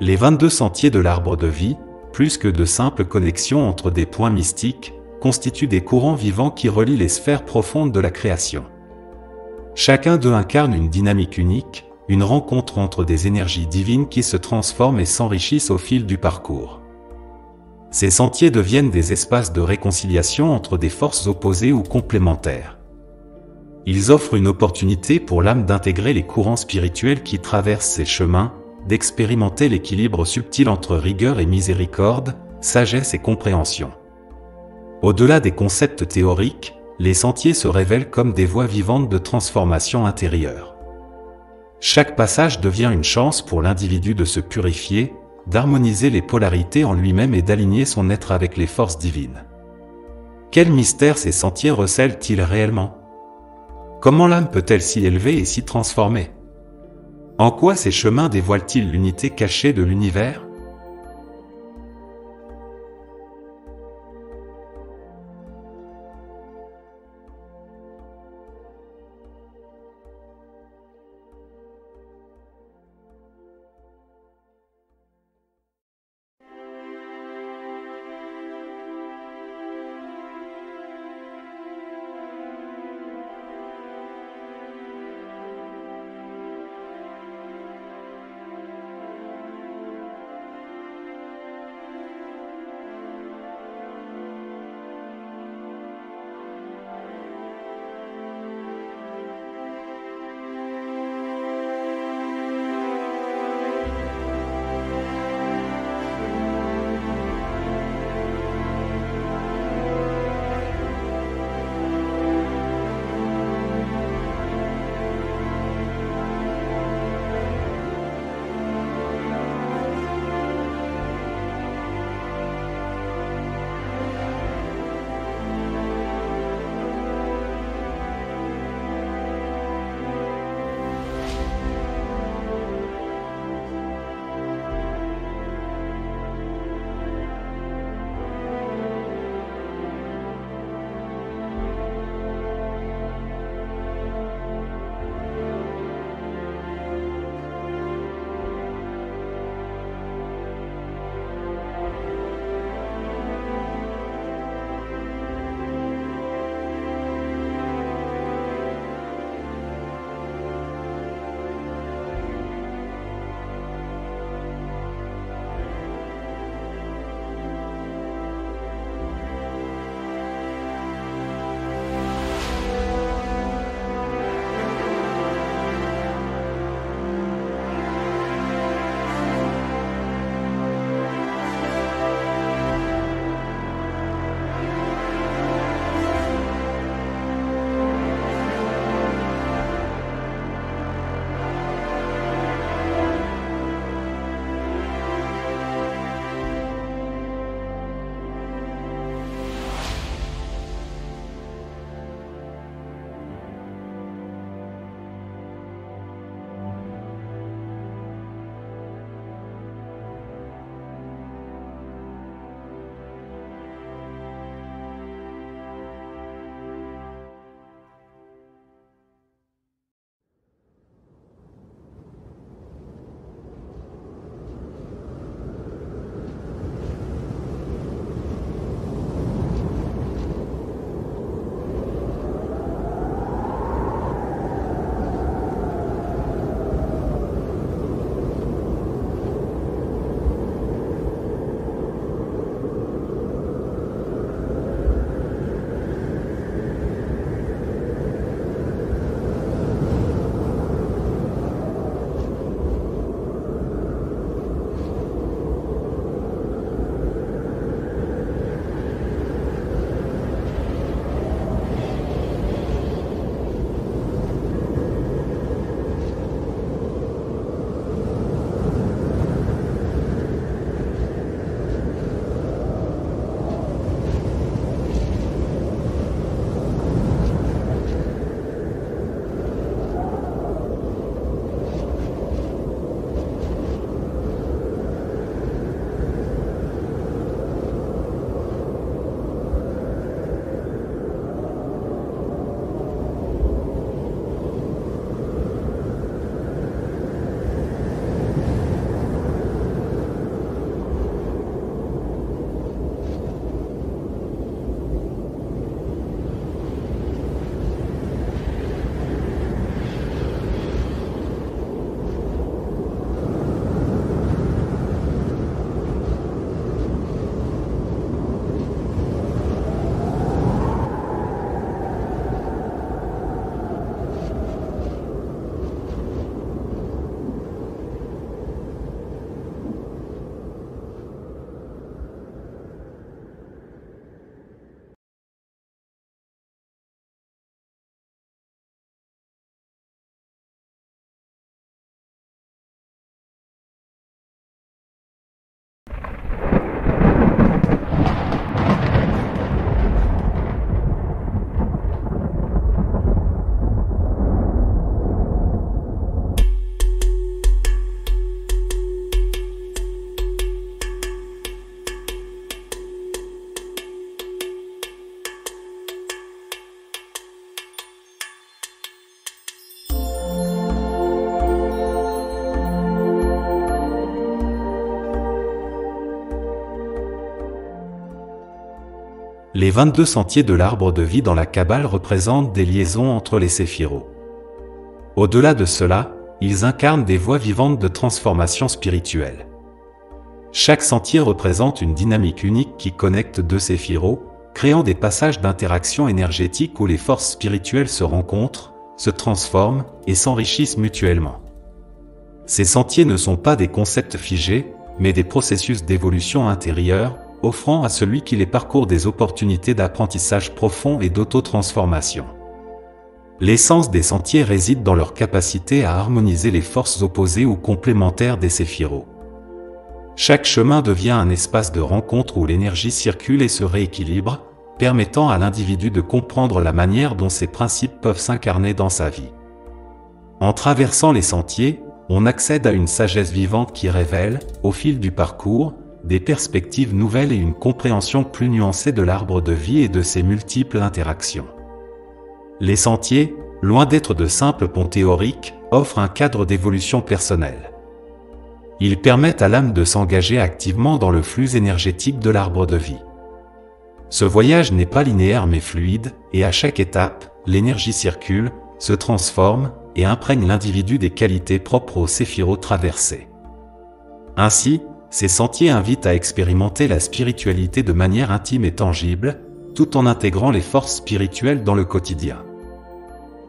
Les 22 sentiers de l'arbre de vie, plus que de simples connexions entre des points mystiques, constituent des courants vivants qui relient les sphères profondes de la création. Chacun d'eux incarne une dynamique unique, une rencontre entre des énergies divines qui se transforment et s'enrichissent au fil du parcours. Ces sentiers deviennent des espaces de réconciliation entre des forces opposées ou complémentaires. Ils offrent une opportunité pour l'âme d'intégrer les courants spirituels qui traversent ces chemins, d'expérimenter l'équilibre subtil entre rigueur et miséricorde, sagesse et compréhension. Au-delà des concepts théoriques, les sentiers se révèlent comme des voies vivantes de transformation intérieure. Chaque passage devient une chance pour l'individu de se purifier, d'harmoniser les polarités en lui-même et d'aligner son être avec les forces divines. Quel mystère ces sentiers recèlent-ils réellement? Comment l'âme peut-elle s'y élever et s'y transformer? En quoi ces chemins dévoilent-ils l'unité cachée de l'univers? Les 22 sentiers de l'arbre de vie dans la Kabbale représentent des liaisons entre les séphiros. Au-delà de cela, ils incarnent des voies vivantes de transformation spirituelle. Chaque sentier représente une dynamique unique qui connecte deux séphiros, créant des passages d'interaction énergétique où les forces spirituelles se rencontrent, se transforment et s'enrichissent mutuellement. Ces sentiers ne sont pas des concepts figés, mais des processus d'évolution intérieure, offrant à celui qui les parcourt des opportunités d'apprentissage profond et d'auto-transformation. L'essence des sentiers réside dans leur capacité à harmoniser les forces opposées ou complémentaires des séphiros. Chaque chemin devient un espace de rencontre où l'énergie circule et se rééquilibre, permettant à l'individu de comprendre la manière dont ces principes peuvent s'incarner dans sa vie. En traversant les sentiers, on accède à une sagesse vivante qui révèle, au fil du parcours, des perspectives nouvelles et une compréhension plus nuancée de l'arbre de vie et de ses multiples interactions. Les sentiers, loin d'être de simples ponts théoriques, offrent un cadre d'évolution personnelle. Ils permettent à l'âme de s'engager activement dans le flux énergétique de l'arbre de vie. Ce voyage n'est pas linéaire mais fluide, et à chaque étape, l'énergie circule, se transforme et imprègne l'individu des qualités propres aux séphiros traversés. Ainsi, ces sentiers invitent à expérimenter la spiritualité de manière intime et tangible, tout en intégrant les forces spirituelles dans le quotidien.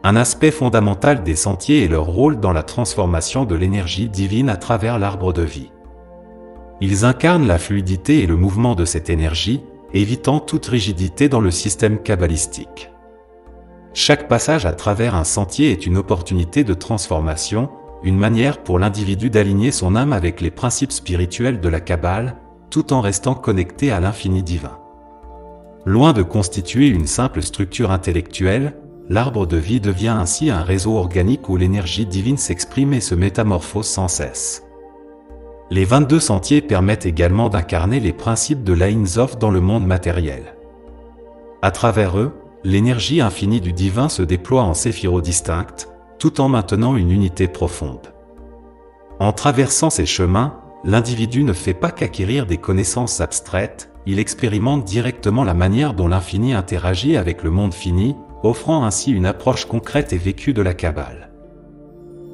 Un aspect fondamental des sentiers est leur rôle dans la transformation de l'énergie divine à travers l'arbre de vie. Ils incarnent la fluidité et le mouvement de cette énergie, évitant toute rigidité dans le système kabbalistique. Chaque passage à travers un sentier est une opportunité de transformation, une manière pour l'individu d'aligner son âme avec les principes spirituels de la Kabbale, tout en restant connecté à l'infini divin. Loin de constituer une simple structure intellectuelle, l'arbre de vie devient ainsi un réseau organique où l'énergie divine s'exprime et se métamorphose sans cesse. Les 22 sentiers permettent également d'incarner les principes de l'Ain Sof dans le monde matériel. À travers eux, l'énergie infinie du divin se déploie en séphiros distinctes, tout en maintenant une unité profonde. En traversant ces chemins, l'individu ne fait pas qu'acquérir des connaissances abstraites, il expérimente directement la manière dont l'infini interagit avec le monde fini, offrant ainsi une approche concrète et vécue de la Kabbale.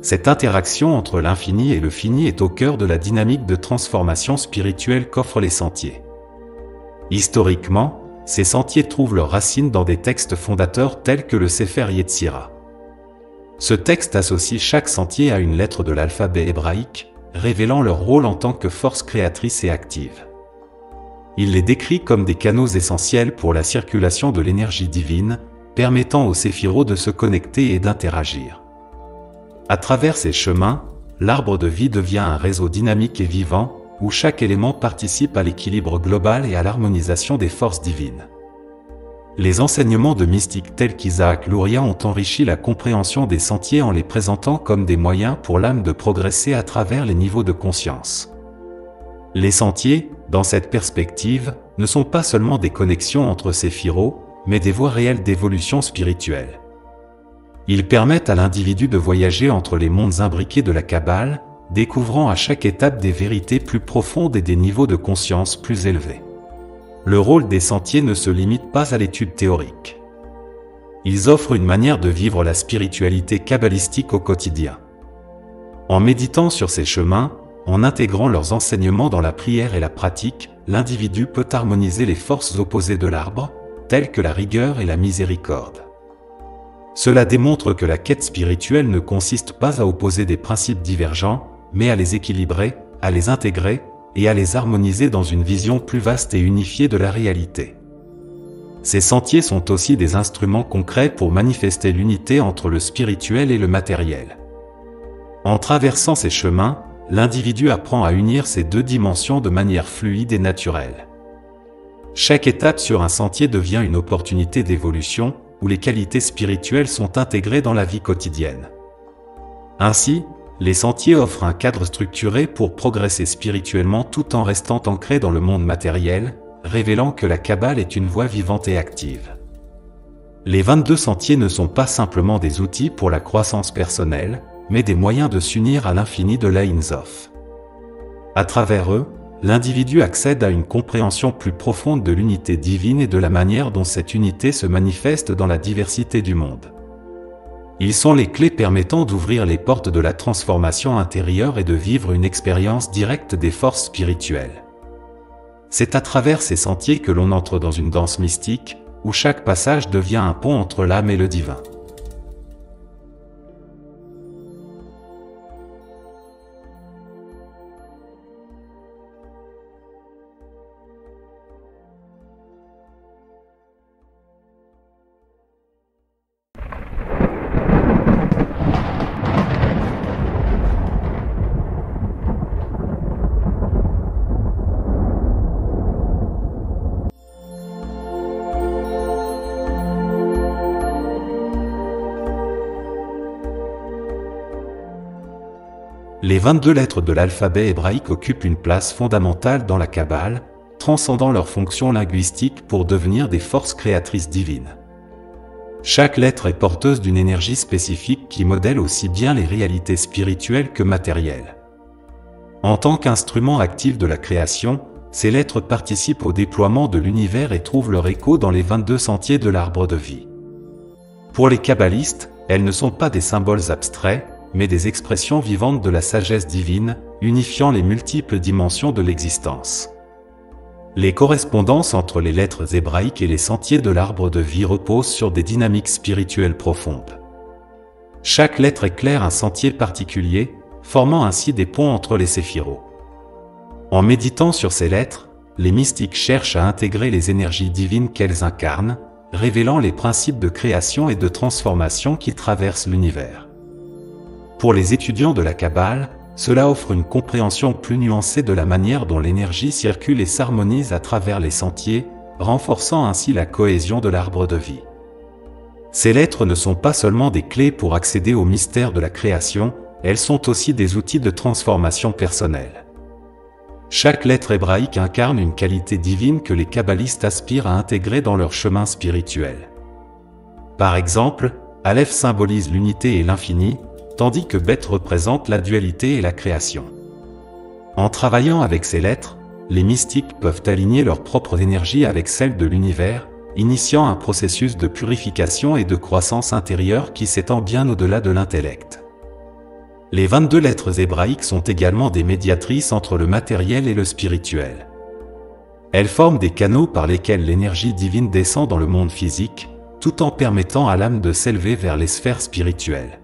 Cette interaction entre l'infini et le fini est au cœur de la dynamique de transformation spirituelle qu'offrent les sentiers. Historiquement, ces sentiers trouvent leurs racines dans des textes fondateurs tels que le Sefer Yetzira. Ce texte associe chaque sentier à une lettre de l'alphabet hébraïque, révélant leur rôle en tant que force créatrice et active. Il les décrit comme des canaux essentiels pour la circulation de l'énergie divine, permettant aux séphiros de se connecter et d'interagir. À travers ces chemins, l'arbre de vie devient un réseau dynamique et vivant, où chaque élément participe à l'équilibre global et à l'harmonisation des forces divines. Les enseignements de mystiques tels qu'Isaac Luria ont enrichi la compréhension des sentiers en les présentant comme des moyens pour l'âme de progresser à travers les niveaux de conscience. Les sentiers, dans cette perspective, ne sont pas seulement des connexions entre séphiros, mais des voies réelles d'évolution spirituelle. Ils permettent à l'individu de voyager entre les mondes imbriqués de la Kabbale, découvrant à chaque étape des vérités plus profondes et des niveaux de conscience plus élevés. Le rôle des sentiers ne se limite pas à l'étude théorique. Ils offrent une manière de vivre la spiritualité kabbalistique au quotidien. En méditant sur ces chemins, en intégrant leurs enseignements dans la prière et la pratique, l'individu peut harmoniser les forces opposées de l'arbre, telles que la rigueur et la miséricorde. Cela démontre que la quête spirituelle ne consiste pas à opposer des principes divergents, mais à les équilibrer, à les intégrer, et à les harmoniser dans une vision plus vaste et unifiée de la réalité. Ces sentiers sont aussi des instruments concrets pour manifester l'unité entre le spirituel et le matériel. En traversant ces chemins, l'individu apprend à unir ces deux dimensions de manière fluide et naturelle. Chaque étape sur un sentier devient une opportunité d'évolution, où les qualités spirituelles sont intégrées dans la vie quotidienne. Ainsi, les sentiers offrent un cadre structuré pour progresser spirituellement tout en restant ancré dans le monde matériel, révélant que la Kabbale est une voie vivante et active. Les 22 sentiers ne sont pas simplement des outils pour la croissance personnelle, mais des moyens de s'unir à l'infini de l'Ain Sof. À travers eux, l'individu accède à une compréhension plus profonde de l'unité divine et de la manière dont cette unité se manifeste dans la diversité du monde. Ils sont les clés permettant d'ouvrir les portes de la transformation intérieure et de vivre une expérience directe des forces spirituelles. C'est à travers ces sentiers que l'on entre dans une danse mystique, où chaque passage devient un pont entre l'âme et le divin. Les 22 lettres de l'alphabet hébraïque occupent une place fondamentale dans la Kabbale, transcendant leurs fonctions linguistiques pour devenir des forces créatrices divines. Chaque lettre est porteuse d'une énergie spécifique qui modèle aussi bien les réalités spirituelles que matérielles. En tant qu'instrument actif de la création, ces lettres participent au déploiement de l'univers et trouvent leur écho dans les 22 sentiers de l'arbre de vie. Pour les kabbalistes, elles ne sont pas des symboles abstraits, mais des expressions vivantes de la sagesse divine, unifiant les multiples dimensions de l'existence. Les correspondances entre les lettres hébraïques et les sentiers de l'arbre de vie reposent sur des dynamiques spirituelles profondes. Chaque lettre éclaire un sentier particulier, formant ainsi des ponts entre les séphiros. En méditant sur ces lettres, les mystiques cherchent à intégrer les énergies divines qu'elles incarnent, révélant les principes de création et de transformation qui traversent l'univers. Pour les étudiants de la Kabbale, cela offre une compréhension plus nuancée de la manière dont l'énergie circule et s'harmonise à travers les sentiers, renforçant ainsi la cohésion de l'arbre de vie. Ces lettres ne sont pas seulement des clés pour accéder au mystère de la création, elles sont aussi des outils de transformation personnelle. Chaque lettre hébraïque incarne une qualité divine que les kabbalistes aspirent à intégrer dans leur chemin spirituel. Par exemple, Aleph symbolise l'unité et l'infini, tandis que Bet représente la dualité et la création. En travaillant avec ces lettres, les mystiques peuvent aligner leur propre énergie avec celle de l'univers, initiant un processus de purification et de croissance intérieure qui s'étend bien au-delà de l'intellect. Les 22 lettres hébraïques sont également des médiatrices entre le matériel et le spirituel. Elles forment des canaux par lesquels l'énergie divine descend dans le monde physique, tout en permettant à l'âme de s'élever vers les sphères spirituelles.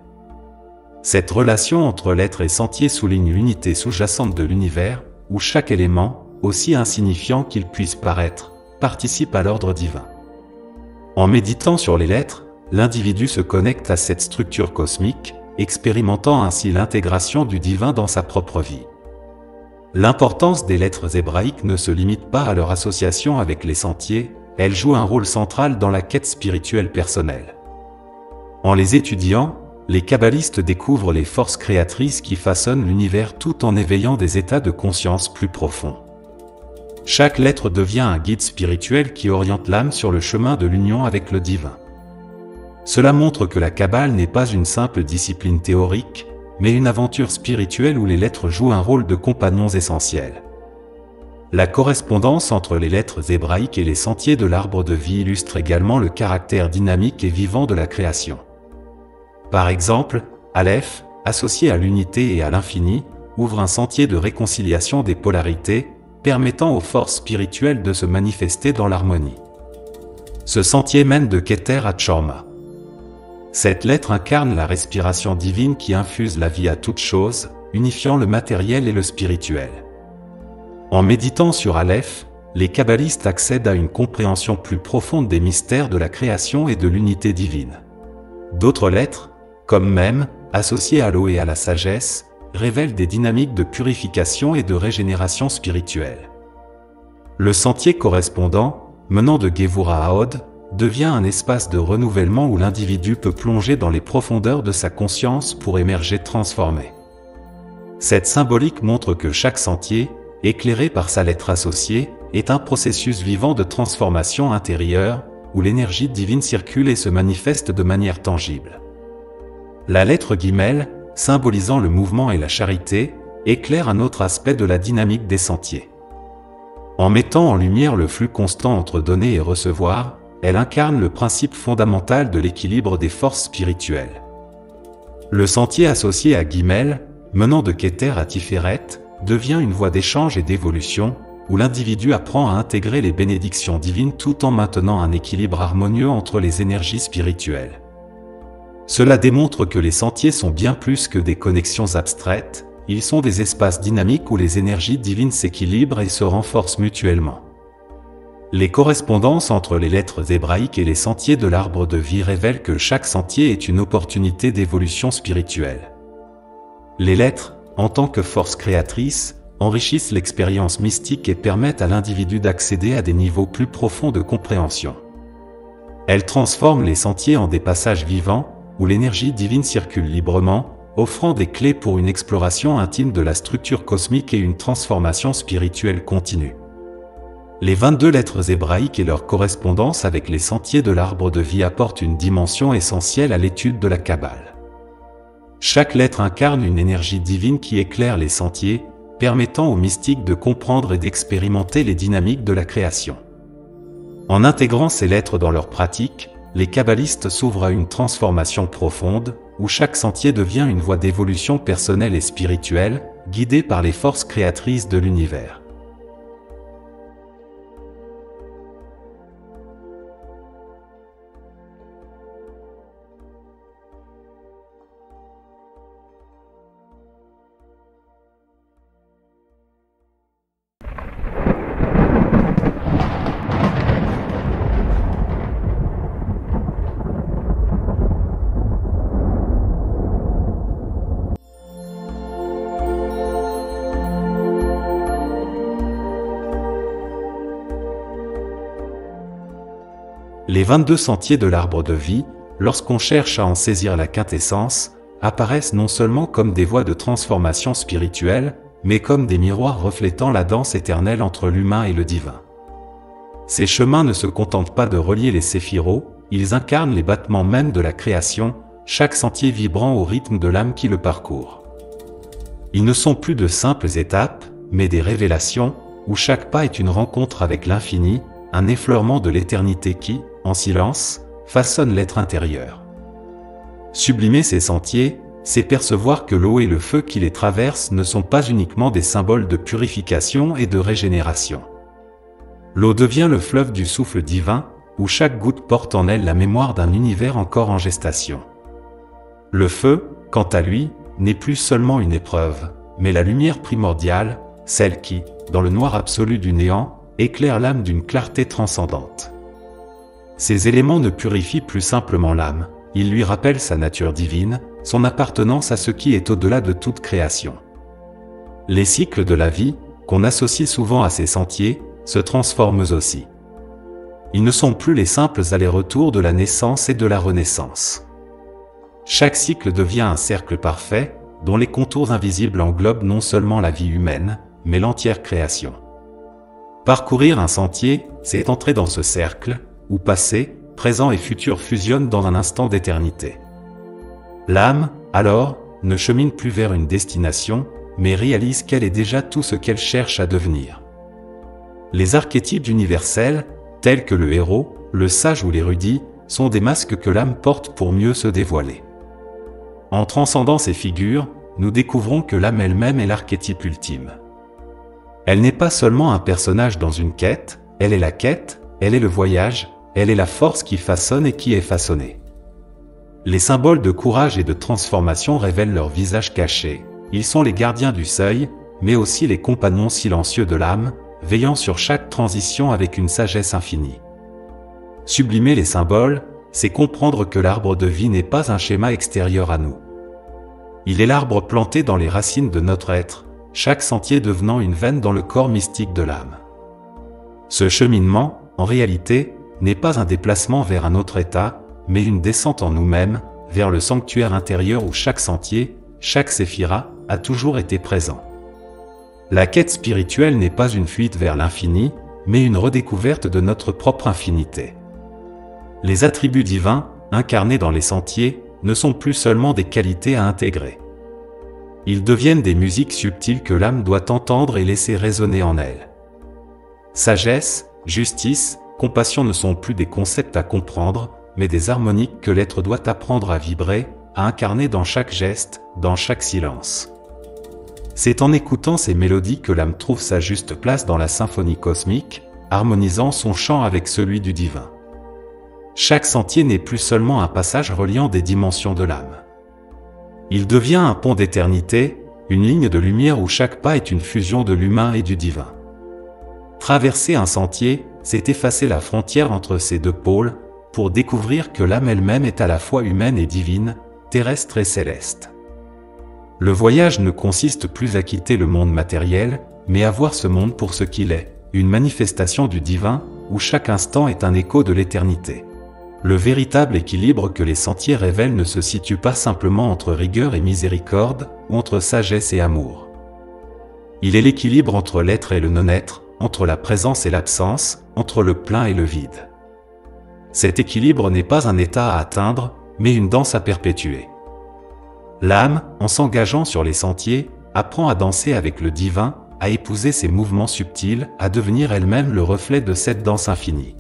Cette relation entre l'être et sentier souligne l'unité sous-jacente de l'univers, où chaque élément, aussi insignifiant qu'il puisse paraître, participe à l'ordre divin. En méditant sur les lettres, l'individu se connecte à cette structure cosmique, expérimentant ainsi l'intégration du divin dans sa propre vie. L'importance des lettres hébraïques ne se limite pas à leur association avec les sentiers, elles jouent un rôle central dans la quête spirituelle personnelle. En les étudiant, les kabbalistes découvrent les forces créatrices qui façonnent l'univers tout en éveillant des états de conscience plus profonds. Chaque lettre devient un guide spirituel qui oriente l'âme sur le chemin de l'union avec le divin. Cela montre que la Kabbale n'est pas une simple discipline théorique, mais une aventure spirituelle où les lettres jouent un rôle de compagnons essentiels. La correspondance entre les lettres hébraïques et les sentiers de l'arbre de vie illustre également le caractère dynamique et vivant de la création. Par exemple, Aleph, associé à l'unité et à l'infini, ouvre un sentier de réconciliation des polarités, permettant aux forces spirituelles de se manifester dans l'harmonie. Ce sentier mène de Keter à Tchorma. Cette lettre incarne la respiration divine qui infuse la vie à toute chose, unifiant le matériel et le spirituel. En méditant sur Aleph, les kabbalistes accèdent à une compréhension plus profonde des mystères de la création et de l'unité divine. D'autres lettres, comme Mem, associées à l'eau et à la sagesse, révèlent des dynamiques de purification et de régénération spirituelle. Le sentier correspondant, menant de Gévoura à Od, devient un espace de renouvellement où l'individu peut plonger dans les profondeurs de sa conscience pour émerger transformé. Cette symbolique montre que chaque sentier, éclairé par sa lettre associée, est un processus vivant de transformation intérieure, où l'énergie divine circule et se manifeste de manière tangible. La lettre Guimel, symbolisant le mouvement et la charité, éclaire un autre aspect de la dynamique des sentiers. En mettant en lumière le flux constant entre donner et recevoir, elle incarne le principe fondamental de l'équilibre des forces spirituelles. Le sentier associé à Guimel, menant de Keter à Tiferet, devient une voie d'échange et d'évolution, où l'individu apprend à intégrer les bénédictions divines tout en maintenant un équilibre harmonieux entre les énergies spirituelles. Cela démontre que les sentiers sont bien plus que des connexions abstraites, ils sont des espaces dynamiques où les énergies divines s'équilibrent et se renforcent mutuellement. Les correspondances entre les lettres hébraïques et les sentiers de l'arbre de vie révèlent que chaque sentier est une opportunité d'évolution spirituelle. Les lettres, en tant que force créatrice, enrichissent l'expérience mystique et permettent à l'individu d'accéder à des niveaux plus profonds de compréhension. Elles transforment les sentiers en des passages vivants, où l'énergie divine circule librement, offrant des clés pour une exploration intime de la structure cosmique et une transformation spirituelle continue. Les 22 lettres hébraïques et leur correspondance avec les sentiers de l'arbre de vie apportent une dimension essentielle à l'étude de la Kabbale. Chaque lettre incarne une énergie divine qui éclaire les sentiers, permettant aux mystiques de comprendre et d'expérimenter les dynamiques de la création. En intégrant ces lettres dans leur pratique, les kabbalistes s'ouvrent à une transformation profonde, où chaque sentier devient une voie d'évolution personnelle et spirituelle, guidée par les forces créatrices de l'univers. Les 22 sentiers de l'arbre de vie, lorsqu'on cherche à en saisir la quintessence, apparaissent non seulement comme des voies de transformation spirituelle, mais comme des miroirs reflétant la danse éternelle entre l'humain et le divin. Ces chemins ne se contentent pas de relier les séphiros, ils incarnent les battements mêmes de la création, chaque sentier vibrant au rythme de l'âme qui le parcourt. Ils ne sont plus de simples étapes, mais des révélations, où chaque pas est une rencontre avec l'infini, un effleurement de l'éternité qui, en silence, façonne l'être intérieur. Sublimer ces sentiers, c'est percevoir que l'eau et le feu qui les traversent ne sont pas uniquement des symboles de purification et de régénération. L'eau devient le fleuve du souffle divin, où chaque goutte porte en elle la mémoire d'un univers encore en gestation. Le feu, quant à lui, n'est plus seulement une épreuve, mais la lumière primordiale, celle qui, dans le noir absolu du néant, éclaire l'âme d'une clarté transcendante. Ces éléments ne purifient plus simplement l'âme, ils lui rappellent sa nature divine, son appartenance à ce qui est au-delà de toute création. Les cycles de la vie, qu'on associe souvent à ces sentiers, se transforment aussi. Ils ne sont plus les simples allers-retours de la naissance et de la renaissance. Chaque cycle devient un cercle parfait, dont les contours invisibles englobent non seulement la vie humaine, mais l'entière création. Parcourir un sentier, c'est entrer dans ce cercle, où passé, présent et futur fusionnent dans un instant d'éternité. L'âme, alors, ne chemine plus vers une destination, mais réalise qu'elle est déjà tout ce qu'elle cherche à devenir. Les archétypes universels, tels que le héros, le sage ou l'érudit, sont des masques que l'âme porte pour mieux se dévoiler. En transcendant ces figures, nous découvrons que l'âme elle-même est l'archétype ultime. Elle n'est pas seulement un personnage dans une quête, elle est la quête, elle est le voyage, elle est la force qui façonne et qui est façonnée. Les symboles de courage et de transformation révèlent leur visage caché, ils sont les gardiens du seuil, mais aussi les compagnons silencieux de l'âme, veillant sur chaque transition avec une sagesse infinie. Sublimer les symboles, c'est comprendre que l'arbre de vie n'est pas un schéma extérieur à nous. Il est l'arbre planté dans les racines de notre être, chaque sentier devenant une veine dans le corps mystique de l'âme. Ce cheminement, en réalité, n'est pas un déplacement vers un autre état, mais une descente en nous-mêmes, vers le sanctuaire intérieur où chaque sentier, chaque séphira, a toujours été présent. La quête spirituelle n'est pas une fuite vers l'infini, mais une redécouverte de notre propre infinité. Les attributs divins, incarnés dans les sentiers, ne sont plus seulement des qualités à intégrer. Ils deviennent des musiques subtiles que l'âme doit entendre et laisser résonner en elle. Sagesse, justice, compassion ne sont plus des concepts à comprendre, mais des harmoniques que l'être doit apprendre à vibrer, à incarner dans chaque geste, dans chaque silence. C'est en écoutant ces mélodies que l'âme trouve sa juste place dans la symphonie cosmique, harmonisant son chant avec celui du divin. Chaque sentier n'est plus seulement un passage reliant des dimensions de l'âme. Il devient un pont d'éternité, une ligne de lumière où chaque pas est une fusion de l'humain et du divin. Traverser un sentier, c'est effacer la frontière entre ces deux pôles, pour découvrir que l'âme elle-même est à la fois humaine et divine, terrestre et céleste. Le voyage ne consiste plus à quitter le monde matériel, mais à voir ce monde pour ce qu'il est, une manifestation du divin, où chaque instant est un écho de l'éternité. Le véritable équilibre que les sentiers révèlent ne se situe pas simplement entre rigueur et miséricorde, ou entre sagesse et amour. Il est l'équilibre entre l'être et le non-être, entre la présence et l'absence, entre le plein et le vide. Cet équilibre n'est pas un état à atteindre, mais une danse à perpétuer. L'âme, en s'engageant sur les sentiers, apprend à danser avec le divin, à épouser ses mouvements subtils, à devenir elle-même le reflet de cette danse infinie.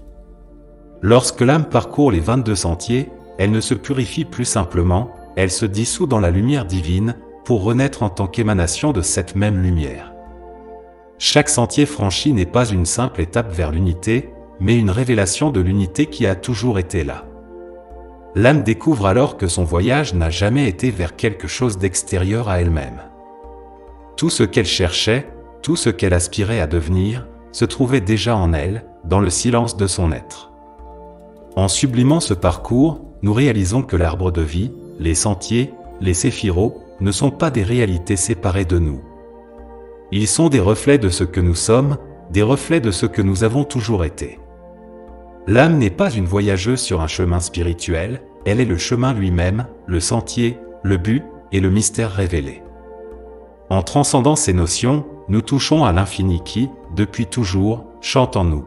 Lorsque l'âme parcourt les 22 sentiers, elle ne se purifie plus simplement, elle se dissout dans la lumière divine, pour renaître en tant qu'émanation de cette même lumière. Chaque sentier franchi n'est pas une simple étape vers l'unité, mais une révélation de l'unité qui a toujours été là. L'âme découvre alors que son voyage n'a jamais été vers quelque chose d'extérieur à elle-même. Tout ce qu'elle cherchait, tout ce qu'elle aspirait à devenir, se trouvait déjà en elle, dans le silence de son être. En sublimant ce parcours, nous réalisons que l'arbre de vie, les sentiers, les séphiros, ne sont pas des réalités séparées de nous. Ils sont des reflets de ce que nous sommes, des reflets de ce que nous avons toujours été. L'âme n'est pas une voyageuse sur un chemin spirituel, elle est le chemin lui-même, le sentier, le but et le mystère révélé. En transcendant ces notions, nous touchons à l'infini qui, depuis toujours, chante en nous.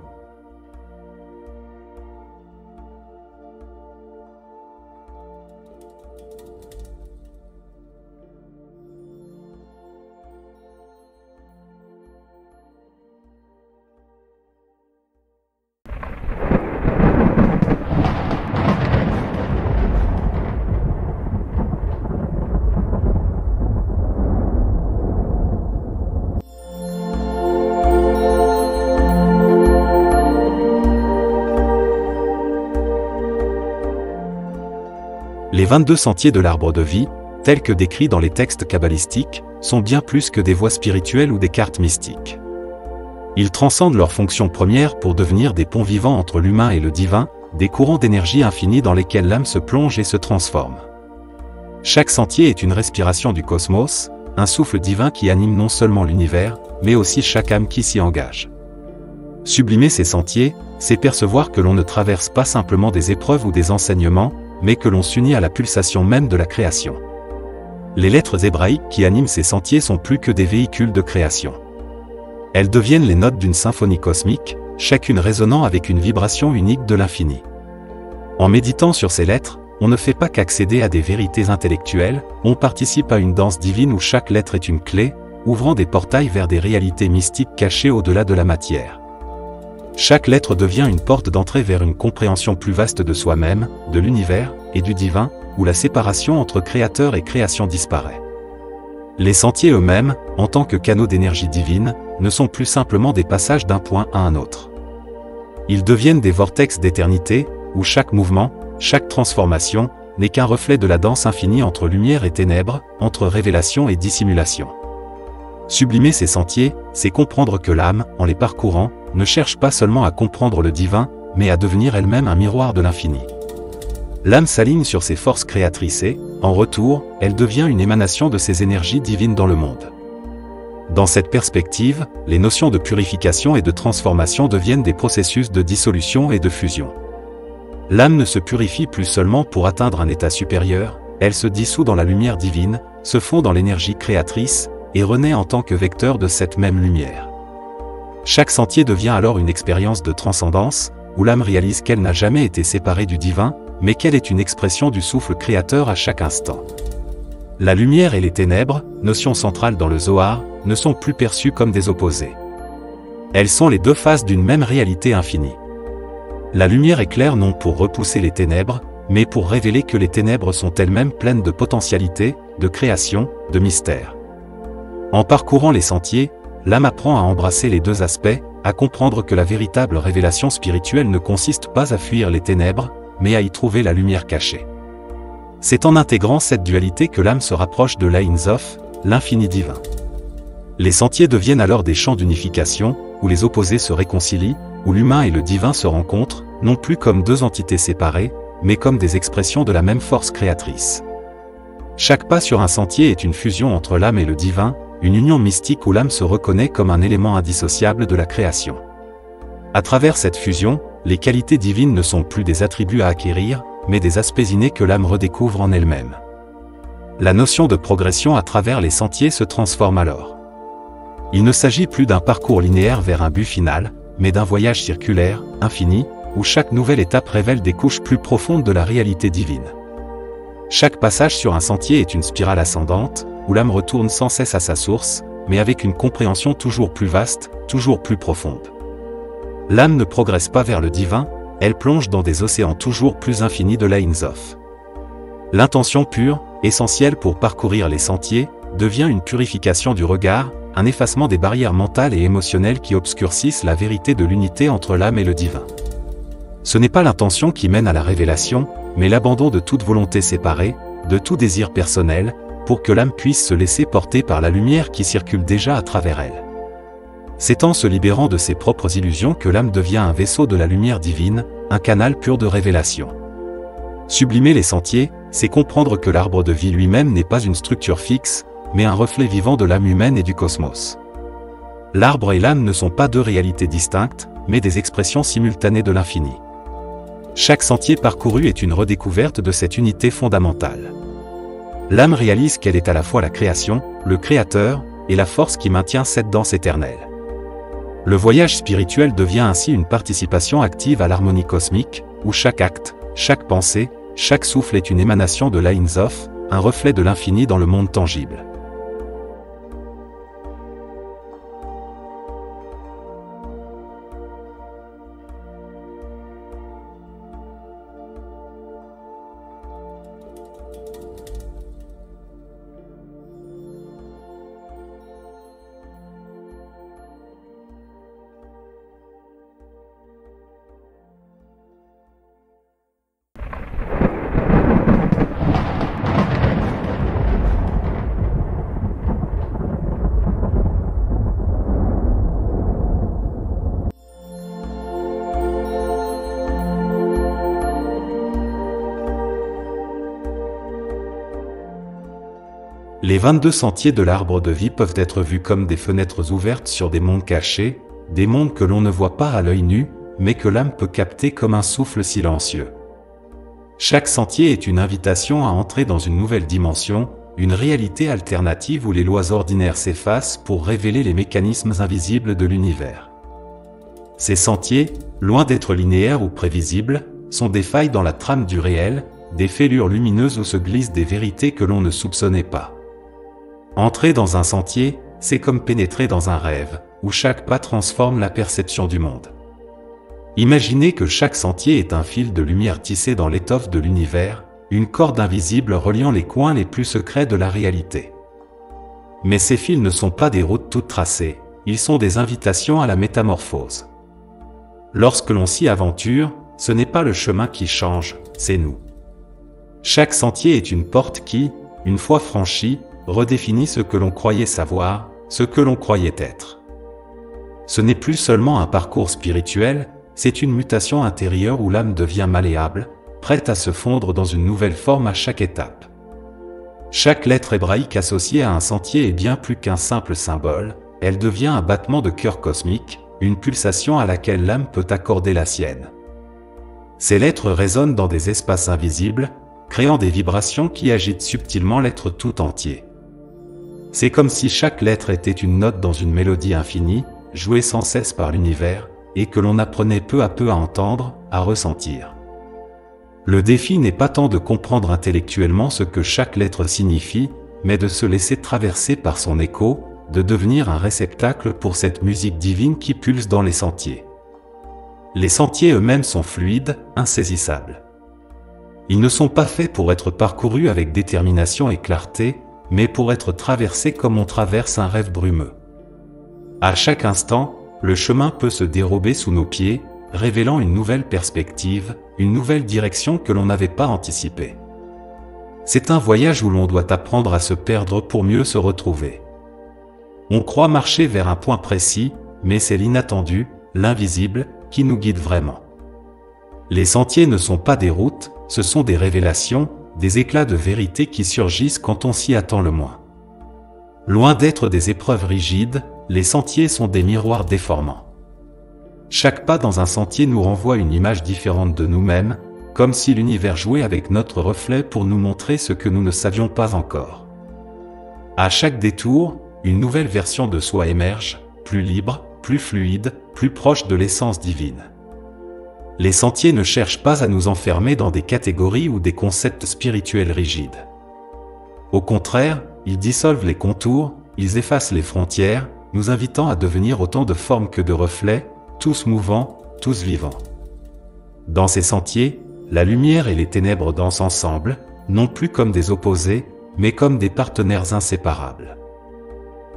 Les 22 sentiers de l'arbre de vie, tels que décrits dans les textes kabbalistiques, sont bien plus que des voies spirituelles ou des cartes mystiques. Ils transcendent leur fonction première pour devenir des ponts vivants entre l'humain et le divin, des courants d'énergie infinie dans lesquels l'âme se plonge et se transforme. Chaque sentier est une respiration du cosmos, un souffle divin qui anime non seulement l'univers, mais aussi chaque âme qui s'y engage. Sublimer ces sentiers, c'est percevoir que l'on ne traverse pas simplement des épreuves ou des enseignements, mais que l'on s'unit à la pulsation même de la création. Les lettres hébraïques qui animent ces sentiers sont plus que des véhicules de création. Elles deviennent les notes d'une symphonie cosmique, chacune résonnant avec une vibration unique de l'infini. En méditant sur ces lettres, on ne fait pas qu'accéder à des vérités intellectuelles, on participe à une danse divine où chaque lettre est une clé, ouvrant des portails vers des réalités mystiques cachées au-delà de la matière. Chaque lettre devient une porte d'entrée vers une compréhension plus vaste de soi-même, de l'univers et du divin, où la séparation entre créateur et création disparaît. Les sentiers eux-mêmes, en tant que canaux d'énergie divine, ne sont plus simplement des passages d'un point à un autre. Ils deviennent des vortex d'éternité, où chaque mouvement, chaque transformation, n'est qu'un reflet de la danse infinie entre lumière et ténèbres, entre révélation et dissimulation. Sublimer ces sentiers, c'est comprendre que l'âme, en les parcourant, ne cherche pas seulement à comprendre le divin, mais à devenir elle-même un miroir de l'infini. L'âme s'aligne sur ses forces créatrices et, en retour, elle devient une émanation de ces énergies divines dans le monde. Dans cette perspective, les notions de purification et de transformation deviennent des processus de dissolution et de fusion. L'âme ne se purifie plus seulement pour atteindre un état supérieur, elle se dissout dans la lumière divine, se fond dans l'énergie créatrice, et renaît en tant que vecteur de cette même lumière. Chaque sentier devient alors une expérience de transcendance, où l'âme réalise qu'elle n'a jamais été séparée du divin, mais qu'elle est une expression du souffle créateur à chaque instant. La lumière et les ténèbres, notion centrale dans le Zohar, ne sont plus perçues comme des opposés. Elles sont les deux faces d'une même réalité infinie. La lumière éclaire non pour repousser les ténèbres, mais pour révéler que les ténèbres sont elles-mêmes pleines de potentialité, de création, de mystère. En parcourant les sentiers, l'âme apprend à embrasser les deux aspects, à comprendre que la véritable révélation spirituelle ne consiste pas à fuir les ténèbres, mais à y trouver la lumière cachée. C'est en intégrant cette dualité que l'âme se rapproche de l'Ein Sof, l'infini divin. Les sentiers deviennent alors des champs d'unification, où les opposés se réconcilient, où l'humain et le divin se rencontrent, non plus comme deux entités séparées, mais comme des expressions de la même force créatrice. Chaque pas sur un sentier est une fusion entre l'âme et le divin, une union mystique où l'âme se reconnaît comme un élément indissociable de la création. À travers cette fusion, les qualités divines ne sont plus des attributs à acquérir, mais des aspects innés que l'âme redécouvre en elle-même. La notion de progression à travers les sentiers se transforme alors. Il ne s'agit plus d'un parcours linéaire vers un but final, mais d'un voyage circulaire, infini, où chaque nouvelle étape révèle des couches plus profondes de la réalité divine. Chaque passage sur un sentier est une spirale ascendante, où l'âme retourne sans cesse à sa source, mais avec une compréhension toujours plus vaste, toujours plus profonde. L'âme ne progresse pas vers le divin, elle plonge dans des océans toujours plus infinis de l'Ein Sof. L'intention pure, essentielle pour parcourir les sentiers, devient une purification du regard, un effacement des barrières mentales et émotionnelles qui obscurcissent la vérité de l'unité entre l'âme et le divin. Ce n'est pas l'intention qui mène à la révélation, mais l'abandon de toute volonté séparée, de tout désir personnel, pour que l'âme puisse se laisser porter par la lumière qui circule déjà à travers elle. C'est en se libérant de ses propres illusions que l'âme devient un vaisseau de la lumière divine, un canal pur de révélation. Sublimer les sentiers, c'est comprendre que l'arbre de vie lui-même n'est pas une structure fixe, mais un reflet vivant de l'âme humaine et du cosmos. L'arbre et l'âme ne sont pas deux réalités distinctes, mais des expressions simultanées de l'infini. Chaque sentier parcouru est une redécouverte de cette unité fondamentale. L'âme réalise qu'elle est à la fois la création, le créateur, et la force qui maintient cette danse éternelle. Le voyage spirituel devient ainsi une participation active à l'harmonie cosmique, où chaque acte, chaque pensée, chaque souffle est une émanation de l'Ein Sof, un reflet de l'infini dans le monde tangible. Les 22 sentiers de l'arbre de vie peuvent être vus comme des fenêtres ouvertes sur des mondes cachés, des mondes que l'on ne voit pas à l'œil nu, mais que l'âme peut capter comme un souffle silencieux. Chaque sentier est une invitation à entrer dans une nouvelle dimension, une réalité alternative où les lois ordinaires s'effacent pour révéler les mécanismes invisibles de l'univers. Ces sentiers, loin d'être linéaires ou prévisibles, sont des failles dans la trame du réel, des fêlures lumineuses où se glissent des vérités que l'on ne soupçonnait pas. Entrer dans un sentier, c'est comme pénétrer dans un rêve, où chaque pas transforme la perception du monde. Imaginez que chaque sentier est un fil de lumière tissé dans l'étoffe de l'univers, une corde invisible reliant les coins les plus secrets de la réalité. Mais ces fils ne sont pas des routes toutes tracées, ils sont des invitations à la métamorphose. Lorsque l'on s'y aventure, ce n'est pas le chemin qui change, c'est nous. Chaque sentier est une porte qui, une fois franchie, redéfinit ce que l'on croyait savoir, ce que l'on croyait être. Ce n'est plus seulement un parcours spirituel, c'est une mutation intérieure où l'âme devient malléable, prête à se fondre dans une nouvelle forme à chaque étape. Chaque lettre hébraïque associée à un sentier est bien plus qu'un simple symbole, elle devient un battement de cœur cosmique, une pulsation à laquelle l'âme peut accorder la sienne. Ces lettres résonnent dans des espaces invisibles, créant des vibrations qui agitent subtilement l'être tout entier. C'est comme si chaque lettre était une note dans une mélodie infinie, jouée sans cesse par l'univers, et que l'on apprenait peu à peu à entendre, à ressentir. Le défi n'est pas tant de comprendre intellectuellement ce que chaque lettre signifie, mais de se laisser traverser par son écho, de devenir un réceptacle pour cette musique divine qui pulse dans les sentiers. Les sentiers eux-mêmes sont fluides, insaisissables. Ils ne sont pas faits pour être parcourus avec détermination et clarté, mais pour être traversés comme on traverse un rêve brumeux. À chaque instant, le chemin peut se dérober sous nos pieds, révélant une nouvelle perspective, une nouvelle direction que l'on n'avait pas anticipée. C'est un voyage où l'on doit apprendre à se perdre pour mieux se retrouver. On croit marcher vers un point précis, mais c'est l'inattendu, l'invisible, qui nous guide vraiment. Les sentiers ne sont pas des routes, ce sont des révélations, des éclats de vérité qui surgissent quand on s'y attend le moins. Loin d'être des épreuves rigides, les sentiers sont des miroirs déformants. Chaque pas dans un sentier nous renvoie une image différente de nous-mêmes, comme si l'univers jouait avec notre reflet pour nous montrer ce que nous ne savions pas encore. À chaque détour, une nouvelle version de soi émerge, plus libre, plus fluide, plus proche de l'essence divine. Les sentiers ne cherchent pas à nous enfermer dans des catégories ou des concepts spirituels rigides. Au contraire, ils dissolvent les contours, ils effacent les frontières, nous invitant à devenir autant de formes que de reflets, tous mouvants, tous vivants. Dans ces sentiers, la lumière et les ténèbres dansent ensemble, non plus comme des opposés, mais comme des partenaires inséparables.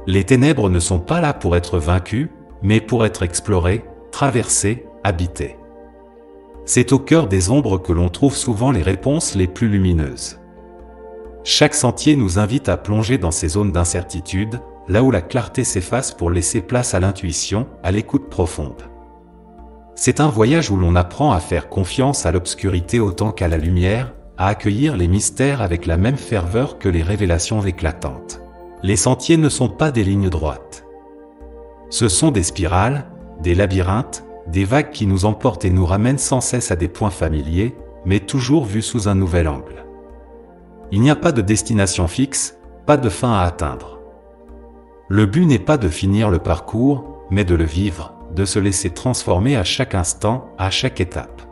Les ténèbres ne sont pas là pour être vaincues, mais pour être explorées, traversées, habitées. C'est au cœur des ombres que l'on trouve souvent les réponses les plus lumineuses. Chaque sentier nous invite à plonger dans ces zones d'incertitude, là où la clarté s'efface pour laisser place à l'intuition, à l'écoute profonde. C'est un voyage où l'on apprend à faire confiance à l'obscurité autant qu'à la lumière, à accueillir les mystères avec la même ferveur que les révélations éclatantes. Les sentiers ne sont pas des lignes droites. Ce sont des spirales, des labyrinthes, des vagues qui nous emportent et nous ramènent sans cesse à des points familiers, mais toujours vus sous un nouvel angle. Il n'y a pas de destination fixe, pas de fin à atteindre. Le but n'est pas de finir le parcours, mais de le vivre, de se laisser transformer à chaque instant, à chaque étape.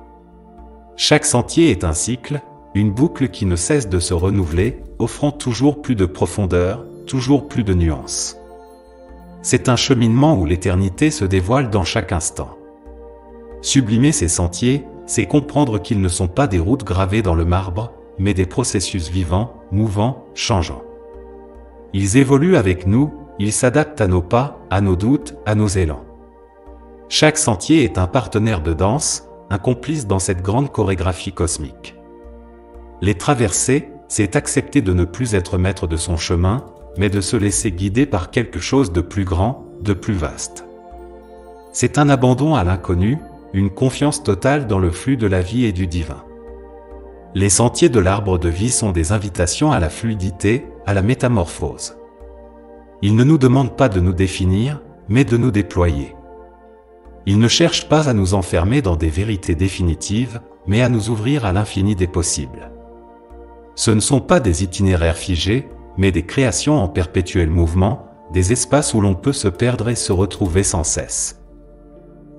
Chaque sentier est un cycle, une boucle qui ne cesse de se renouveler, offrant toujours plus de profondeur, toujours plus de nuances. C'est un cheminement où l'éternité se dévoile dans chaque instant. Sublimer ces sentiers, c'est comprendre qu'ils ne sont pas des routes gravées dans le marbre, mais des processus vivants, mouvants, changeants. Ils évoluent avec nous, ils s'adaptent à nos pas, à nos doutes, à nos élans. Chaque sentier est un partenaire de danse, un complice dans cette grande chorégraphie cosmique. Les traverser, c'est accepter de ne plus être maître de son chemin, mais de se laisser guider par quelque chose de plus grand, de plus vaste. C'est un abandon à l'inconnu, une confiance totale dans le flux de la vie et du divin. Les sentiers de l'arbre de vie sont des invitations à la fluidité, à la métamorphose. Ils ne nous demandent pas de nous définir, mais de nous déployer. Ils ne cherchent pas à nous enfermer dans des vérités définitives, mais à nous ouvrir à l'infini des possibles. Ce ne sont pas des itinéraires figés, mais des créations en perpétuel mouvement, des espaces où l'on peut se perdre et se retrouver sans cesse.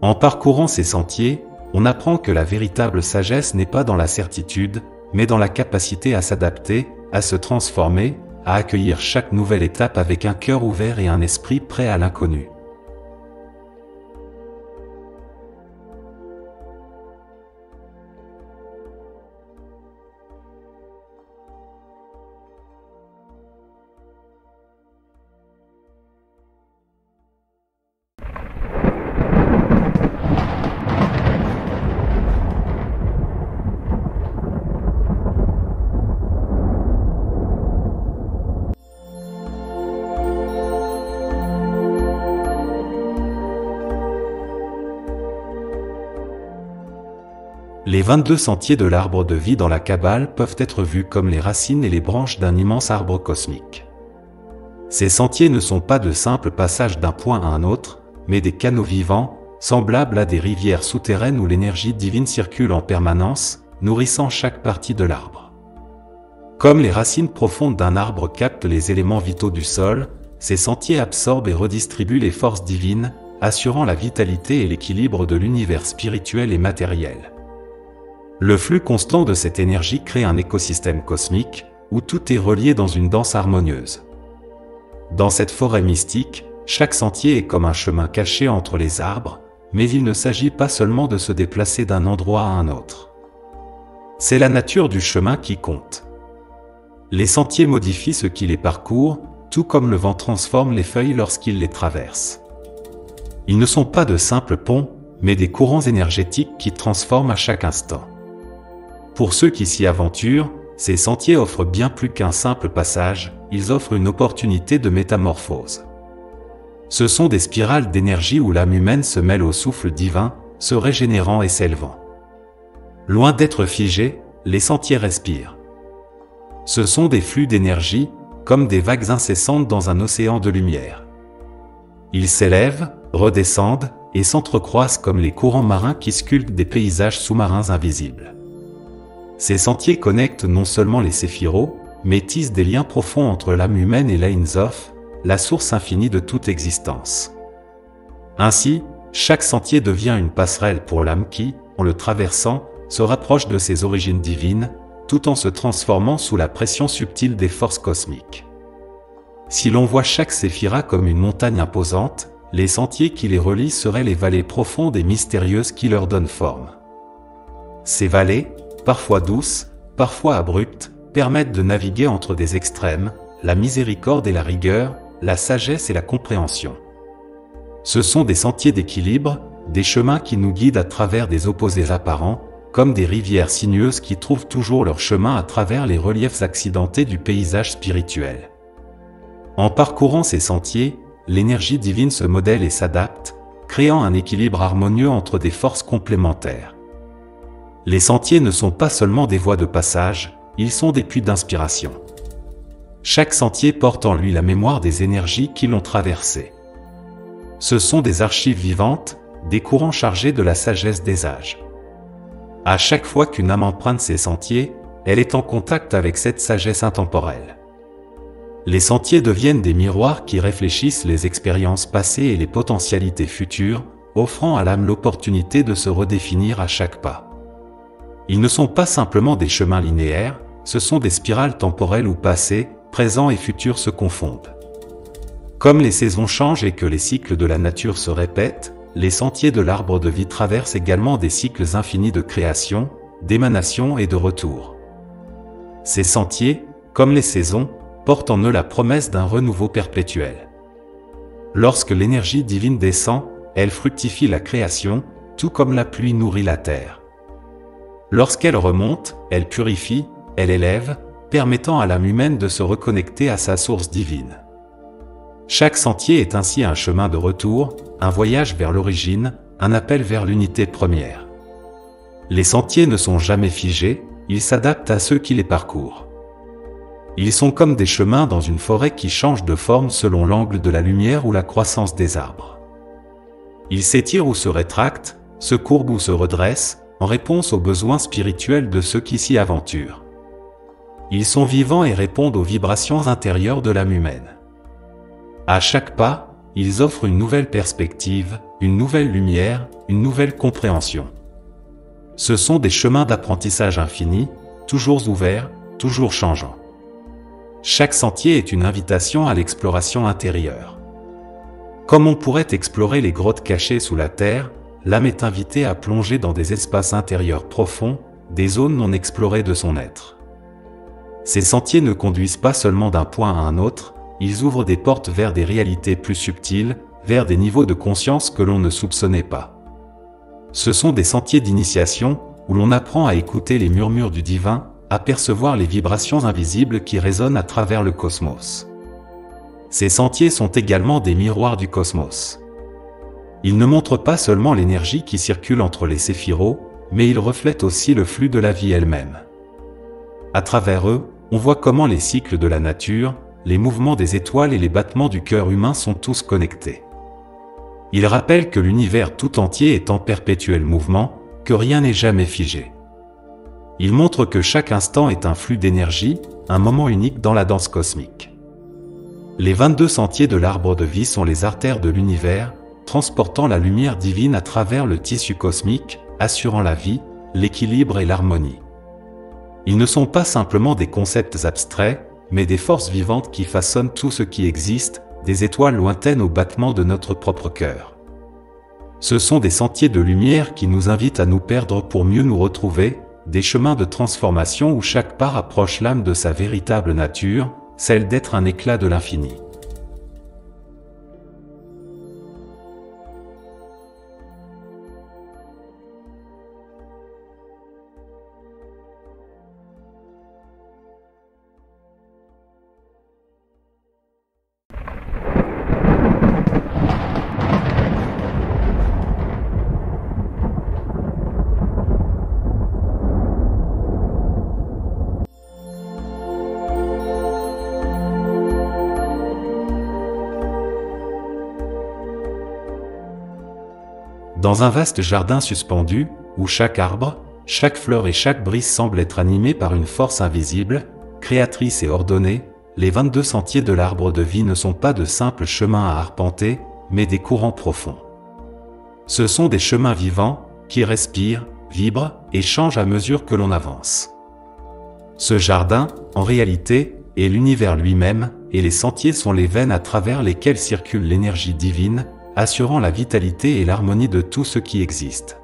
En parcourant ces sentiers, on apprend que la véritable sagesse n'est pas dans la certitude, mais dans la capacité à s'adapter, à se transformer, à accueillir chaque nouvelle étape avec un cœur ouvert et un esprit prêt à l'inconnu. Les 22 sentiers de l'arbre de vie dans la Kabbale peuvent être vus comme les racines et les branches d'un immense arbre cosmique. Ces sentiers ne sont pas de simples passages d'un point à un autre, mais des canaux vivants, semblables à des rivières souterraines où l'énergie divine circule en permanence, nourrissant chaque partie de l'arbre. Comme les racines profondes d'un arbre captent les éléments vitaux du sol, ces sentiers absorbent et redistribuent les forces divines, assurant la vitalité et l'équilibre de l'univers spirituel et matériel. Le flux constant de cette énergie crée un écosystème cosmique, où tout est relié dans une danse harmonieuse. Dans cette forêt mystique, chaque sentier est comme un chemin caché entre les arbres, mais il ne s'agit pas seulement de se déplacer d'un endroit à un autre. C'est la nature du chemin qui compte. Les sentiers modifient ce qui les parcourt, tout comme le vent transforme les feuilles lorsqu'il les traverse. Ils ne sont pas de simples ponts, mais des courants énergétiques qui transforment à chaque instant. Pour ceux qui s'y aventurent, ces sentiers offrent bien plus qu'un simple passage, ils offrent une opportunité de métamorphose. Ce sont des spirales d'énergie où l'âme humaine se mêle au souffle divin, se régénérant et s'élevant. Loin d'être figés, les sentiers respirent. Ce sont des flux d'énergie, comme des vagues incessantes dans un océan de lumière. Ils s'élèvent, redescendent, et s'entrecroisent comme les courants marins qui sculptent des paysages sous-marins invisibles. Ces sentiers connectent non seulement les séphiros, mais tissent des liens profonds entre l'âme humaine et l'Ain Sof, la source infinie de toute existence. Ainsi, chaque sentier devient une passerelle pour l'âme qui, en le traversant, se rapproche de ses origines divines, tout en se transformant sous la pression subtile des forces cosmiques. Si l'on voit chaque séphira comme une montagne imposante, les sentiers qui les relient seraient les vallées profondes et mystérieuses qui leur donnent forme. Ces vallées, parfois douces, parfois abruptes, permettent de naviguer entre des extrêmes, la miséricorde et la rigueur, la sagesse et la compréhension. Ce sont des sentiers d'équilibre, des chemins qui nous guident à travers des opposés apparents, comme des rivières sinueuses qui trouvent toujours leur chemin à travers les reliefs accidentés du paysage spirituel. En parcourant ces sentiers, l'énergie divine se modèle et s'adapte, créant un équilibre harmonieux entre des forces complémentaires. Les sentiers ne sont pas seulement des voies de passage, ils sont des puits d'inspiration. Chaque sentier porte en lui la mémoire des énergies qui l'ont traversé. Ce sont des archives vivantes, des courants chargés de la sagesse des âges. À chaque fois qu'une âme emprunte ces sentiers, elle est en contact avec cette sagesse intemporelle. Les sentiers deviennent des miroirs qui réfléchissent les expériences passées et les potentialités futures, offrant à l'âme l'opportunité de se redéfinir à chaque pas. Ils ne sont pas simplement des chemins linéaires, ce sont des spirales temporelles où passé, présent et futur se confondent. Comme les saisons changent et que les cycles de la nature se répètent, les sentiers de l'arbre de vie traversent également des cycles infinis de création, d'émanation et de retour. Ces sentiers, comme les saisons, portent en eux la promesse d'un renouveau perpétuel. Lorsque l'énergie divine descend, elle fructifie la création, tout comme la pluie nourrit la terre. Lorsqu'elle remonte, elle purifie, elle élève, permettant à l'âme humaine de se reconnecter à sa source divine. Chaque sentier est ainsi un chemin de retour, un voyage vers l'origine, un appel vers l'unité première. Les sentiers ne sont jamais figés, ils s'adaptent à ceux qui les parcourent. Ils sont comme des chemins dans une forêt qui changent de forme selon l'angle de la lumière ou la croissance des arbres. Ils s'étirent ou se rétractent, se courbent ou se redressent, en réponse aux besoins spirituels de ceux qui s'y aventurent. Ils sont vivants et répondent aux vibrations intérieures de l'âme humaine. À chaque pas, ils offrent une nouvelle perspective, une nouvelle lumière, une nouvelle compréhension. Ce sont des chemins d'apprentissage infini, toujours ouverts, toujours changeants. Chaque sentier est une invitation à l'exploration intérieure. Comme on pourrait explorer les grottes cachées sous la terre, l'âme est invitée à plonger dans des espaces intérieurs profonds, des zones non explorées de son être. Ces sentiers ne conduisent pas seulement d'un point à un autre, ils ouvrent des portes vers des réalités plus subtiles, vers des niveaux de conscience que l'on ne soupçonnait pas. Ce sont des sentiers d'initiation, où l'on apprend à écouter les murmures du divin, à percevoir les vibrations invisibles qui résonnent à travers le cosmos. Ces sentiers sont également des miroirs du cosmos. Ils ne montrent pas seulement l'énergie qui circule entre les séphiros, mais ils reflètent aussi le flux de la vie elle-même. À travers eux, on voit comment les cycles de la nature, les mouvements des étoiles et les battements du cœur humain sont tous connectés. Ils rappellent que l'univers tout entier est en perpétuel mouvement, que rien n'est jamais figé. Ils montrent que chaque instant est un flux d'énergie, un moment unique dans la danse cosmique. Les 22 sentiers de l'arbre de vie sont les artères de l'univers, transportant la lumière divine à travers le tissu cosmique, assurant la vie, l'équilibre et l'harmonie. Ils ne sont pas simplement des concepts abstraits, mais des forces vivantes qui façonnent tout ce qui existe, des étoiles lointaines au battement de notre propre cœur. Ce sont des sentiers de lumière qui nous invitent à nous perdre pour mieux nous retrouver, des chemins de transformation où chaque pas rapproche l'âme de sa véritable nature, celle d'être un éclat de l'infini. Dans un vaste jardin suspendu, où chaque arbre, chaque fleur et chaque brise semblent être animés par une force invisible, créatrice et ordonnée, les 22 sentiers de l'arbre de vie ne sont pas de simples chemins à arpenter, mais des courants profonds. Ce sont des chemins vivants, qui respirent, vibrent et changent à mesure que l'on avance. Ce jardin, en réalité, est l'univers lui-même, et les sentiers sont les veines à travers lesquelles circule l'énergie divine, assurant la vitalité et l'harmonie de tout ce qui existe.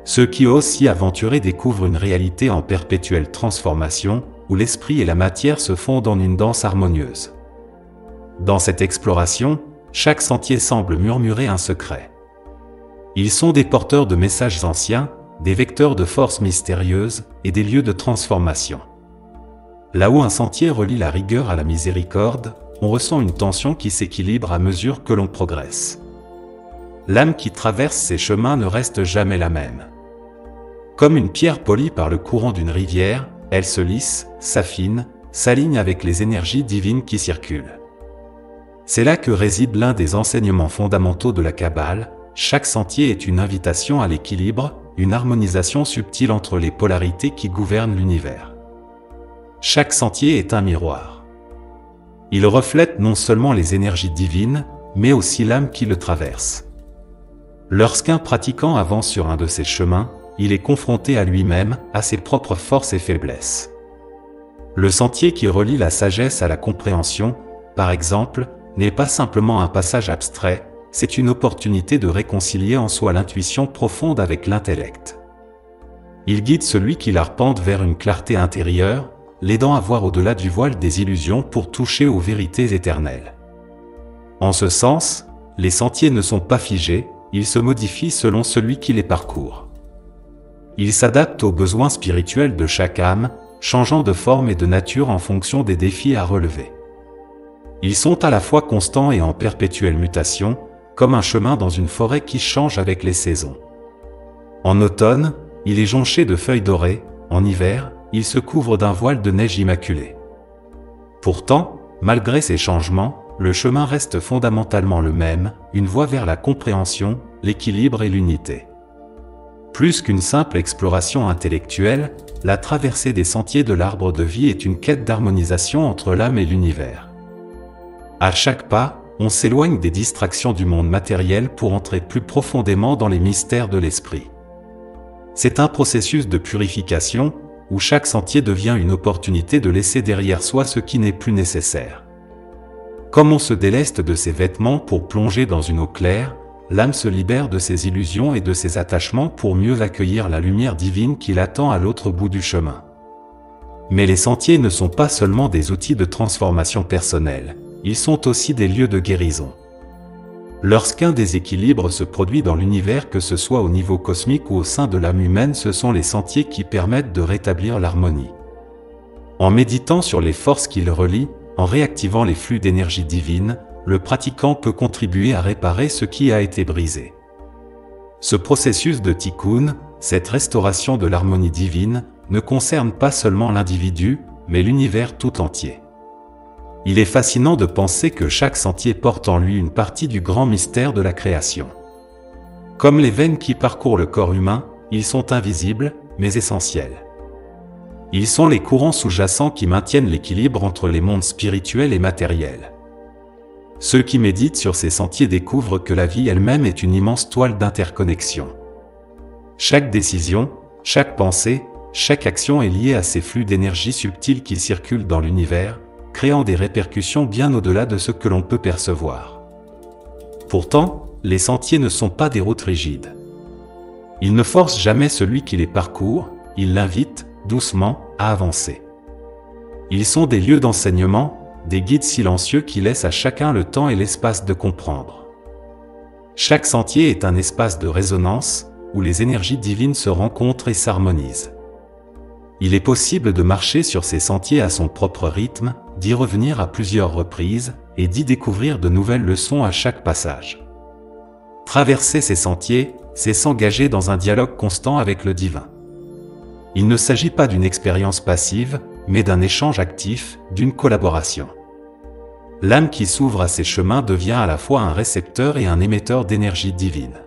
Ceux qui osent s'y aventurer découvrent une réalité en perpétuelle transformation, où l'esprit et la matière se fondent en une danse harmonieuse. Dans cette exploration, chaque sentier semble murmurer un secret. Ils sont des porteurs de messages anciens, des vecteurs de forces mystérieuses et des lieux de transformation. Là où un sentier relie la rigueur à la miséricorde, on ressent une tension qui s'équilibre à mesure que l'on progresse. L'âme qui traverse ces chemins ne reste jamais la même. Comme une pierre polie par le courant d'une rivière, elle se lisse, s'affine, s'aligne avec les énergies divines qui circulent. C'est là que réside l'un des enseignements fondamentaux de la Kabbale. Chaque sentier est une invitation à l'équilibre, une harmonisation subtile entre les polarités qui gouvernent l'univers. Chaque sentier est un miroir. Il reflète non seulement les énergies divines, mais aussi l'âme qui le traverse. Lorsqu'un pratiquant avance sur un de ces chemins, il est confronté à lui-même, à ses propres forces et faiblesses. Le sentier qui relie la sagesse à la compréhension, par exemple, n'est pas simplement un passage abstrait, c'est une opportunité de réconcilier en soi l'intuition profonde avec l'intellect. Il guide celui qui l'arpente vers une clarté intérieure, l'aidant à voir au-delà du voile des illusions pour toucher aux vérités éternelles. En ce sens, les sentiers ne sont pas figés, ils se modifient selon celui qui les parcourt. Ils s'adaptent aux besoins spirituels de chaque âme, changeant de forme et de nature en fonction des défis à relever. Ils sont à la fois constants et en perpétuelle mutation, comme un chemin dans une forêt qui change avec les saisons. En automne, il est jonché de feuilles dorées, en hiver, il se couvre d'un voile de neige immaculée. Pourtant, malgré ces changements, le chemin reste fondamentalement le même, une voie vers la compréhension, l'équilibre et l'unité. Plus qu'une simple exploration intellectuelle, la traversée des sentiers de l'arbre de vie est une quête d'harmonisation entre l'âme et l'univers. À chaque pas, on s'éloigne des distractions du monde matériel pour entrer plus profondément dans les mystères de l'esprit. C'est un processus de purification, où chaque sentier devient une opportunité de laisser derrière soi ce qui n'est plus nécessaire. Comme on se déleste de ses vêtements pour plonger dans une eau claire, l'âme se libère de ses illusions et de ses attachements pour mieux accueillir la lumière divine qui l'attend à l'autre bout du chemin. Mais les sentiers ne sont pas seulement des outils de transformation personnelle, ils sont aussi des lieux de guérison. Lorsqu'un déséquilibre se produit dans l'univers, que ce soit au niveau cosmique ou au sein de l'âme humaine, ce sont les sentiers qui permettent de rétablir l'harmonie. En méditant sur les forces qui le relient, en réactivant les flux d'énergie divine, le pratiquant peut contribuer à réparer ce qui a été brisé. Ce processus de tikkun, cette restauration de l'harmonie divine, ne concerne pas seulement l'individu, mais l'univers tout entier. Il est fascinant de penser que chaque sentier porte en lui une partie du grand mystère de la création. Comme les veines qui parcourent le corps humain, ils sont invisibles, mais essentiels. Ils sont les courants sous-jacents qui maintiennent l'équilibre entre les mondes spirituels et matériels. Ceux qui méditent sur ces sentiers découvrent que la vie elle-même est une immense toile d'interconnexion. Chaque décision, chaque pensée, chaque action est liée à ces flux d'énergie subtils qui circulent dans l'univers, créant des répercussions bien au-delà de ce que l'on peut percevoir. Pourtant, les sentiers ne sont pas des routes rigides. Ils ne forcent jamais celui qui les parcourt, ils l'invitent, doucement, à avancer. Ils sont des lieux d'enseignement, des guides silencieux qui laissent à chacun le temps et l'espace de comprendre. Chaque sentier est un espace de résonance, où les énergies divines se rencontrent et s'harmonisent. Il est possible de marcher sur ces sentiers à son propre rythme, d'y revenir à plusieurs reprises, et d'y découvrir de nouvelles leçons à chaque passage. Traverser ces sentiers, c'est s'engager dans un dialogue constant avec le divin. Il ne s'agit pas d'une expérience passive, mais d'un échange actif, d'une collaboration. L'âme qui s'ouvre à ces chemins devient à la fois un récepteur et un émetteur d'énergie divine.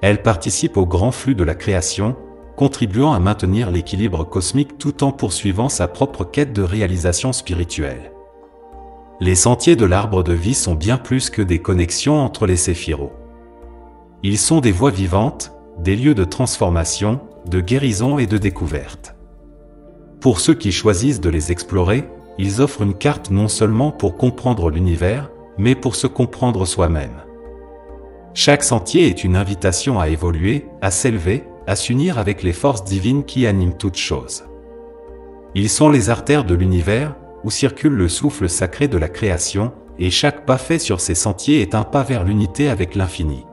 Elle participe au grand flux de la création, contribuant à maintenir l'équilibre cosmique tout en poursuivant sa propre quête de réalisation spirituelle. Les sentiers de l'arbre de vie sont bien plus que des connexions entre les séphiros. Ils sont des voies vivantes, des lieux de transformation, de guérison et de découverte. Pour ceux qui choisissent de les explorer, ils offrent une carte non seulement pour comprendre l'univers, mais pour se comprendre soi-même. Chaque sentier est une invitation à évoluer, à s'élever, à s'unir avec les forces divines qui animent toutes choses. Ils sont les artères de l'univers, où circule le souffle sacré de la création, et chaque pas fait sur ces sentiers est un pas vers l'unité avec l'infini.